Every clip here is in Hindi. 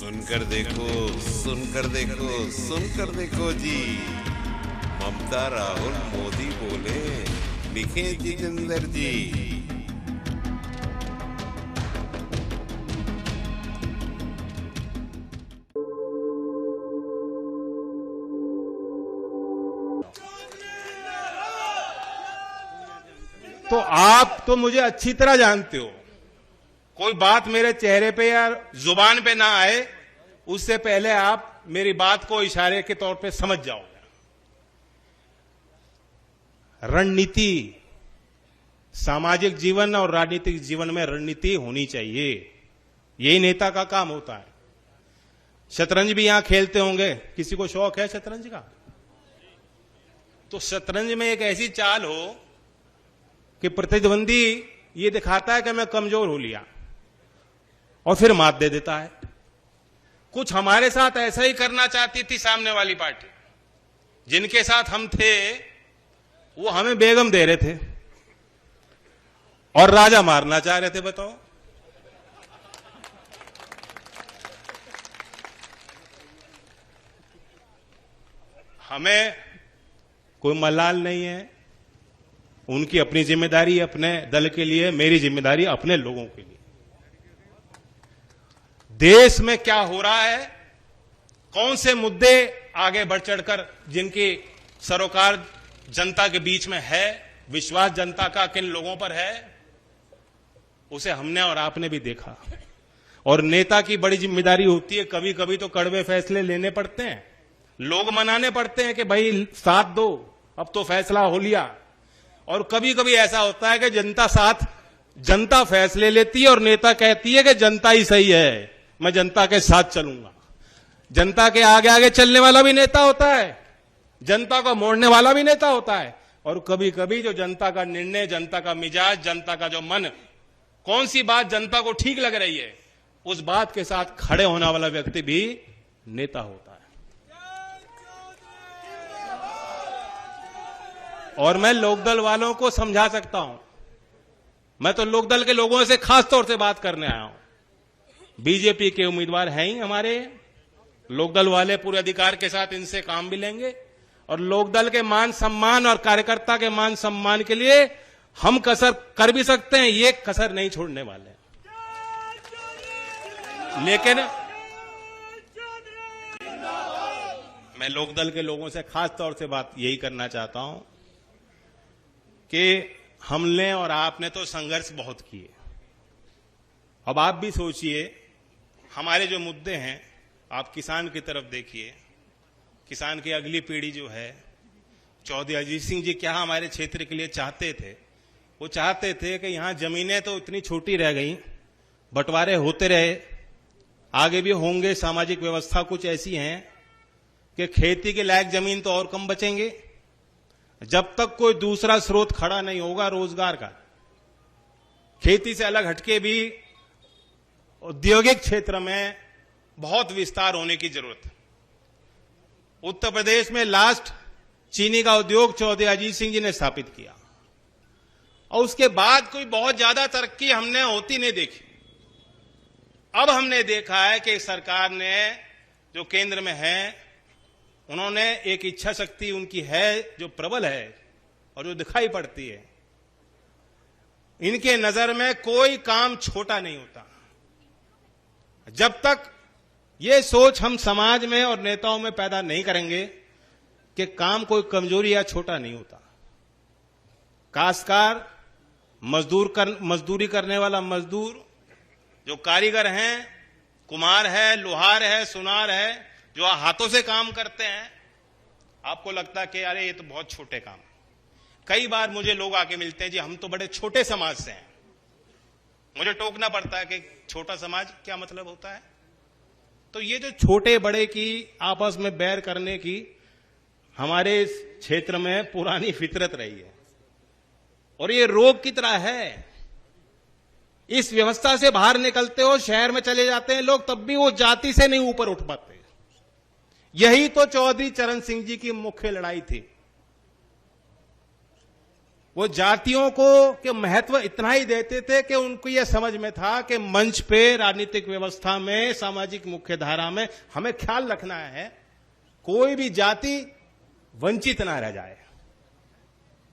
सुनकर देखो, सुनकर देखो, सुनकर देखो जी। ममता राहुल मोदी बोले, लिखे जितेंद्र जी। तो आप तो मुझे अच्छी तरह जानते हो, कोई बात मेरे चेहरे पे या जुबान पे ना आए उससे पहले आप मेरी बात को इशारे के तौर पे समझ जाओगे। रणनीति, सामाजिक जीवन और राजनीतिक जीवन में रणनीति होनी चाहिए, यही नेता का काम होता है। शतरंज भी यहां खेलते होंगे, किसी को शौक है शतरंज का? तो शतरंज में एक ऐसी चाल हो कि प्रतिद्वंदी ये दिखाता है कि मैं कमजोर हो लिया और फिर मात दे देता है। कुछ हमारे साथ ऐसा ही करना चाहती थी सामने वाली पार्टी। जिनके साथ हम थे वो हमें बेगम दे रहे थे और राजा मारना चाह रहे थे। बताओ, हमें कोई मलाल नहीं है। उनकी अपनी जिम्मेदारी अपने दल के लिए, मेरी जिम्मेदारी अपने लोगों के लिए। देश में क्या हो रहा है, कौन से मुद्दे आगे बढ़ चढ़कर जिनकी सरोकार जनता के बीच में है, विश्वास जनता का किन लोगों पर है, उसे हमने और आपने भी देखा। और नेता की बड़ी जिम्मेदारी होती है, कभी कभी तो कड़वे फैसले लेने पड़ते हैं, लोग मनाने पड़ते हैं कि भाई साथ दो, अब तो फैसला हो लिया। और कभी कभी ऐसा होता है कि जनता फैसले लेती है और नेता कहती है कि जनता ही सही है, मैं जनता के साथ चलूंगा। जनता के आगे आगे चलने वाला भी नेता होता है, जनता को मोड़ने वाला भी नेता होता है। और कभी कभी जो जनता का निर्णय, जनता का मिजाज, जनता का जो मन, कौन सी बात जनता को ठीक लग रही है, उस बात के साथ खड़े होने वाला व्यक्ति भी नेता होता है। और मैं लोकदल वालों को समझा सकता हूं। मैं तो लोकदल के लोगों से खास तौर से बात करने आया हूं। बीजेपी के उम्मीदवार हैं ही हमारे, लोकदल वाले पूरे अधिकार के साथ इनसे काम भी लेंगे और लोकदल के मान सम्मान और कार्यकर्ता के मान सम्मान के लिए हम कसर कर भी सकते हैं, ये कसर नहीं छोड़ने वाले। लेकिन मैं लोकदल के लोगों से खास तौर से बात यही करना चाहता हूं कि हमने और आपने तो संघर्ष बहुत किए। अब आप भी सोचिए, हमारे जो मुद्दे हैं, आप किसान की तरफ देखिए। किसान की अगली पीढ़ी जो है, चौधरी अजीत सिंह जी क्या हमारे क्षेत्र के लिए चाहते थे? वो चाहते थे कि यहां जमीनें तो इतनी छोटी रह गई, बंटवारे होते रहे, आगे भी होंगे। सामाजिक व्यवस्था कुछ ऐसी है कि खेती के लायक जमीन तो और कम बचेंगे। जब तक कोई दूसरा स्रोत खड़ा नहीं होगा रोजगार का, खेती से अलग हटके भी औद्योगिक क्षेत्र में बहुत विस्तार होने की जरूरत है। उत्तर प्रदेश में लास्ट चीनी का उद्योग चौधरी अजीत सिंह जी ने स्थापित किया और उसके बाद कोई बहुत ज्यादा तरक्की हमने होती नहीं देखी। अब हमने देखा है कि सरकार ने जो केंद्र में है, उन्होंने एक इच्छा शक्ति उनकी है जो प्रबल है और जो दिखाई पड़ती है। इनके नजर में कोई काम छोटा नहीं होता। जब तक ये सोच हम समाज में और नेताओं में पैदा नहीं करेंगे कि काम कोई कमजोरी या छोटा नहीं होता। काश्तकार, मजदूरी करने वाला मजदूर, जो कारीगर हैं, कुम्हार है, लोहार है, सुनार है, जो हाथों से काम करते हैं, आपको लगता है कि अरे ये तो बहुत छोटे काम। कई बार मुझे लोग आके मिलते हैं, जी हम तो बड़े छोटे समाज से हैं। मुझे टोकना पड़ता है कि छोटा समाज क्या मतलब होता है। तो ये जो छोटे बड़े की आपस में बैर करने की हमारे क्षेत्र में पुरानी फितरत रही है और ये रोग की तरह है। इस व्यवस्था से बाहर निकलते हो, शहर में चले जाते हैं लोग, तब भी वो जाति से नहीं ऊपर उठ पाते। यही तो चौधरी चरण सिंह जी की मुख्य लड़ाई थी। वो जातियों को के महत्व इतना ही देते थे कि उनको यह समझ में था कि मंच पे, राजनीतिक व्यवस्था में, सामाजिक मुख्यधारा में हमें ख्याल रखना है कोई भी जाति वंचित ना रह जाए।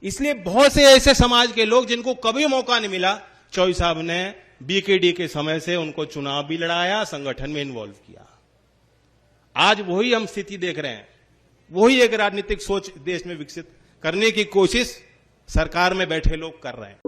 इसलिए बहुत से ऐसे समाज के लोग जिनको कभी मौका नहीं मिला, चौई साहब ने बीकेडी के समय से उनको चुनाव भी लड़ाया, संगठन में इन्वॉल्व किया। आज वही हम स्थिति देख रहे हैं, वही एक राजनीतिक सोच देश में विकसित करने की कोशिश सरकार में बैठे लोग कर रहे हैं।